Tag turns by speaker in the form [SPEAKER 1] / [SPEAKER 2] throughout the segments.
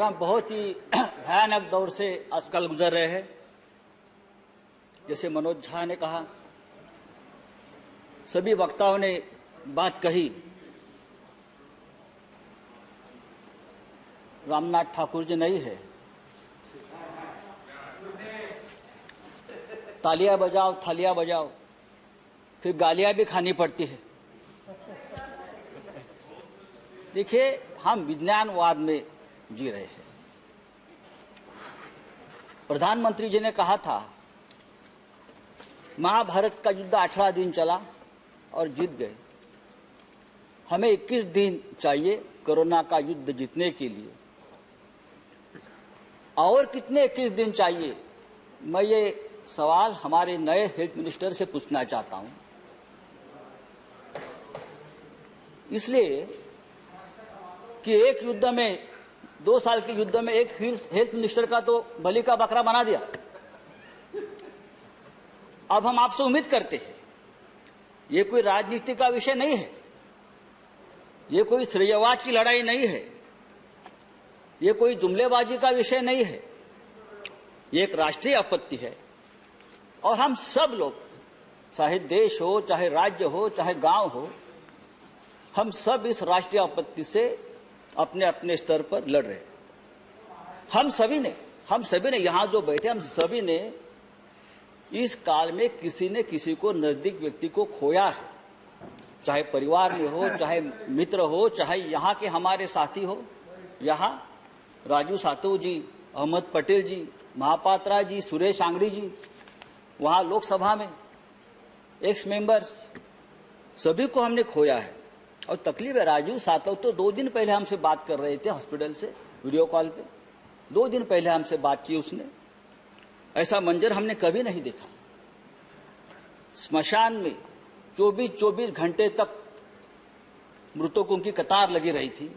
[SPEAKER 1] हम बहुत ही भयानक दौर से आजकल गुजर रहे हैं। जैसे मनोज झा ने कहा, सभी वक्ताओं ने बात कही। रामनाथ ठाकुर जी नहीं है, तालियां बजाओ थालियां बजाओ, फिर गालियां भी खानी पड़ती है। देखिए, हम विज्ञानवाद में जी रहे हैं। प्रधानमंत्री जी ने कहा था महाभारत का युद्ध 18 दिन चला और जीत गए। हमें 21 दिन चाहिए कोरोना का युद्ध जीतने के लिए। और कितने 21 दिन चाहिए, मैं ये सवाल हमारे नए हेल्थ मिनिस्टर से पूछना चाहता हूं। इसलिए कि एक युद्ध में, 2 साल के युद्ध में एक हेल्थ मिनिस्टर का तो बलि का बकरा बना दिया। अब हम आपसे उम्मीद करते हैं, ये कोई राजनीति का विषय नहीं है, ये कोई श्रेयवाद की लड़ाई नहीं है, ये कोई जुमलेबाजी का विषय नहीं है, ये एक राष्ट्रीय आपत्ति है। और हम सब लोग, चाहे देश हो, चाहे राज्य हो, चाहे गांव हो, हम सब इस राष्ट्रीय आपत्ति से अपने अपने स्तर पर लड़ रहे हैं। हम सभी ने यहां जो बैठे, हम सभी ने इस काल में किसी ने किसी को, नजदीक व्यक्ति को खोया है। चाहे परिवार में हो, चाहे मित्र हो, चाहे यहाँ के हमारे साथी हो। यहाँ राजू सातव जी, अहमद पटेल जी, महापात्रा जी, सुरेश आंगड़ी जी, वहां लोकसभा में एक्स मेंबर्स, सभी को हमने खोया है। और तकलीफ है, राजू सातव तो 2 दिन पहले हमसे बात कर रहे थे हॉस्पिटल से, वीडियो कॉल पे। 2 दिन पहले हमसे बात की उसने। ऐसा मंजर हमने कभी नहीं देखा। स्मशान में 24-24 घंटे तक मृतकों की कतार लगी रही थी।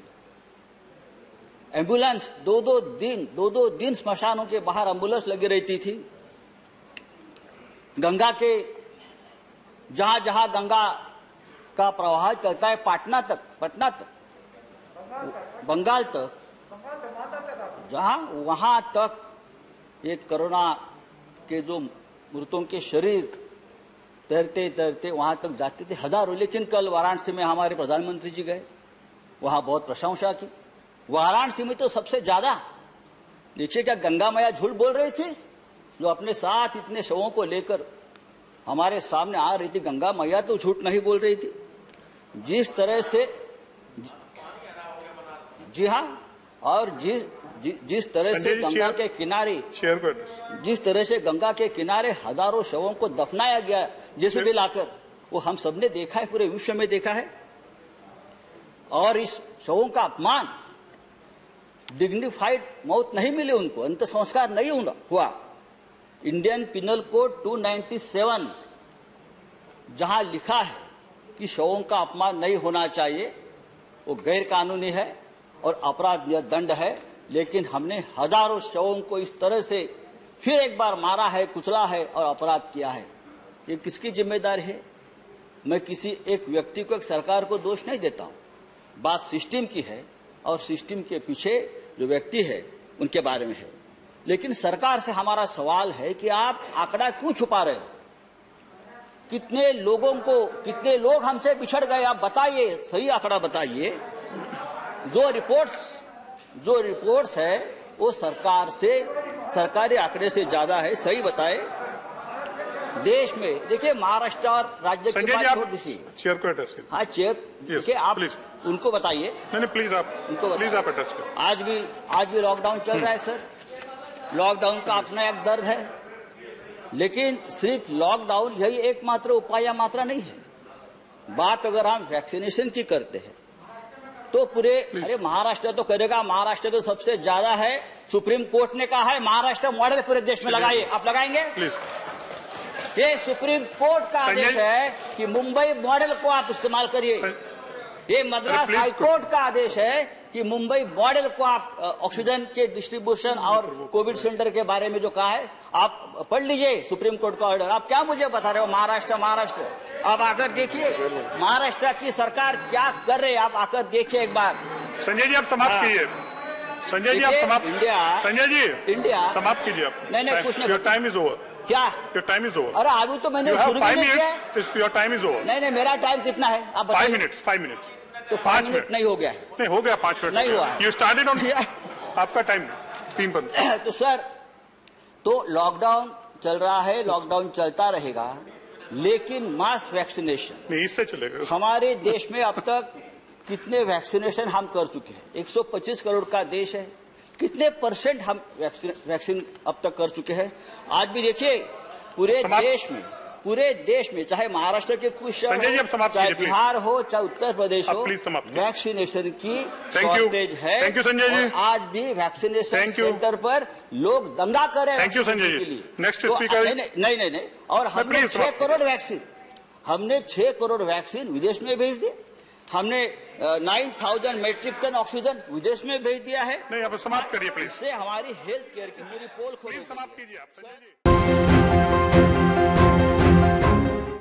[SPEAKER 1] एम्बुलेंस 2-2 दिन स्मशानों के बाहर एम्बुलेंस लगी रहती थी। गंगा के जहां जहां गंगा का प्रवाह चलता है, पटना तक, बंगाल तक, जहां वहां तक ये कोरोना के जो मृतों के शरीर तैरते तैरते वहां तक जाते थे हजारों। लेकिन कल वाराणसी में हमारे प्रधानमंत्री जी गए, वहां बहुत प्रशंसा की। वाराणसी में तो सबसे ज्यादा, देखिए क्या गंगा मैया झूठ बोल रही थी, जो अपने साथ इतने शवों को लेकर हमारे सामने आ रही थी। गंगा मैया तो झूठ नहीं बोल रही थी। जिस तरह से, जी हाँ, और जिस तरह से गंगा के किनारे, जिस तरह से गंगा के किनारे हजारों शवों को दफनाया गया जैसे भी लाकर, वो हम सबने देखा है, पूरे विश्व में देखा है। और इस शवों का अपमान, डिग्निफाइड मौत नहीं मिली उनको, अंत संस्कार नहीं हुआ। इंडियन पिनल कोड 297 जहां लिखा है कि शवों का अपमान नहीं होना चाहिए, वो गैर कानूनी है और अपराध दंड है। लेकिन हमने हजारों शवों को इस तरह से फिर एक बार मारा है, कुचला है और अपराध किया है। ये किसकी जिम्मेदारी है? मैं किसी एक व्यक्ति को, एक सरकार को दोष नहीं देता हूं। बात सिस्टम की है और सिस्टम के पीछे जो व्यक्ति है उनके बारे में है। लेकिन सरकार से हमारा सवाल है कि आप आंकड़ा क्यों छुपा रहे हो? कितने लोग हमसे बिछड़ गए, आप बताइए, सही आंकड़ा बताइए। जो रिपोर्ट्स है वो सरकारी आंकड़े से ज्यादा है, सही बताए। देश में देखिए, महाराष्ट्र और राज्य की बात छोड़ दीजिए।
[SPEAKER 2] चेयर को अटैच करिए।
[SPEAKER 1] हाँ, चेयर, देखिए आप उनको बताइए।
[SPEAKER 2] नहीं, प्लीज आप अटैच करिए।
[SPEAKER 1] आज भी लॉकडाउन चल रहा है सर। लॉकडाउन का अपना एक दर्द है, लेकिन सिर्फ लॉकडाउन यही एकमात्र उपाय या मात्रा नहीं है। बात अगर हम वैक्सीनेशन की करते हैं तो पूरे, अरे महाराष्ट्र तो करेगा, महाराष्ट्र तो सबसे ज्यादा है। सुप्रीम कोर्ट ने कहा है महाराष्ट्र मॉडल पूरे देश में लगाइए। आप लगाएंगे? ये सुप्रीम कोर्ट का आदेश है कि मुंबई मॉडल को आप इस्तेमाल करिए। ये मद्रास हाईकोर्ट का आदेश है कि मुंबई मॉडल को आप ऑक्सीजन के डिस्ट्रीब्यूशन और कोविड सेंटर के बारे में जो कहा है, आप पढ़ लीजिए सुप्रीम कोर्ट का ऑर्डर। आप क्या मुझे बता रहे हो महाराष्ट्र? आप आकर देखिए महाराष्ट्र की सरकार क्या कर रही है, आप आकर देखिए एक बार।
[SPEAKER 2] संजय जी आप समाप्त कीजिए। संजय जी आप
[SPEAKER 1] देखिए,
[SPEAKER 2] समाप्त
[SPEAKER 1] इंडिया
[SPEAKER 2] संजय जी
[SPEAKER 1] इंडिया
[SPEAKER 2] समाप्त कीजिए आप
[SPEAKER 1] नहीं, कुछ नहीं।
[SPEAKER 2] योर टाइम इज ओवर
[SPEAKER 1] क्या?
[SPEAKER 2] योर टाइम इज ओवर
[SPEAKER 1] अरे अभी तो मैंने
[SPEAKER 2] यू हैव
[SPEAKER 1] शुरू भी
[SPEAKER 2] 5
[SPEAKER 1] नहीं किया है।
[SPEAKER 2] Minutes your time is over
[SPEAKER 1] नहीं, मेरा टाइम कितना है आप
[SPEAKER 2] 5
[SPEAKER 1] बताइए।
[SPEAKER 2] मिनट्स 5 मिनट्स
[SPEAKER 1] तो 5 मिनट नहीं हो गया है।
[SPEAKER 2] नहीं हो गया 5 मिनट
[SPEAKER 1] नहीं हुआ।
[SPEAKER 2] यू स्टार्टेड ऑन आपका टाइम 3 पर
[SPEAKER 1] तो सर, तो लॉकडाउन चल रहा है, लॉकडाउन चलता रहेगा, लेकिन मास वैक्सीनेशन
[SPEAKER 2] नहीं इससे चलेगा
[SPEAKER 1] हमारे देश में अब तक कितने वैक्सीनेशन हम कर चुके हैं? 125 करोड़ का देश है, कितने % हम वैक्सीन अब तक कर चुके हैं? आज भी देखिए पूरे देश में चाहे महाराष्ट्र के कुछ शहर
[SPEAKER 2] संजय जी,
[SPEAKER 1] हो,
[SPEAKER 2] अब समाप्त
[SPEAKER 1] चाहे
[SPEAKER 2] कीजिए,
[SPEAKER 1] बिहार हो, चाहे उत्तर प्रदेश
[SPEAKER 2] अब
[SPEAKER 1] हो,
[SPEAKER 2] प्लीज समाप्त कीजिए।
[SPEAKER 1] वैक्सीनेशन की
[SPEAKER 2] Thank you.
[SPEAKER 1] शॉर्टेज है।
[SPEAKER 2] Thank you, Sanjay ji.
[SPEAKER 1] और आज भी वैक्सीनेशन
[SPEAKER 2] Thank you.
[SPEAKER 1] सेंटर पर लोग दंगा कर रहे हैं।
[SPEAKER 2] Thank you, संजय
[SPEAKER 1] वैक्सीनेशन
[SPEAKER 2] जी।
[SPEAKER 1] के लिए।
[SPEAKER 2] Next
[SPEAKER 1] तो
[SPEAKER 2] speaker।
[SPEAKER 1] नहीं, और हमने
[SPEAKER 2] please
[SPEAKER 1] 6
[SPEAKER 2] समाप्त
[SPEAKER 1] करोड़ वैक्सीन विदेश में भेज दिए। हमने 9000 मेट्रिक टन ऑक्सीजन विदेश में भेज दिया है।
[SPEAKER 2] नहीं आप समाप्त करिए प्लीज
[SPEAKER 1] इससे हमारी हेल्थ केयर की पूरी पोल खोली।
[SPEAKER 2] प्लीज समाप्त कीजिए आप संजय जी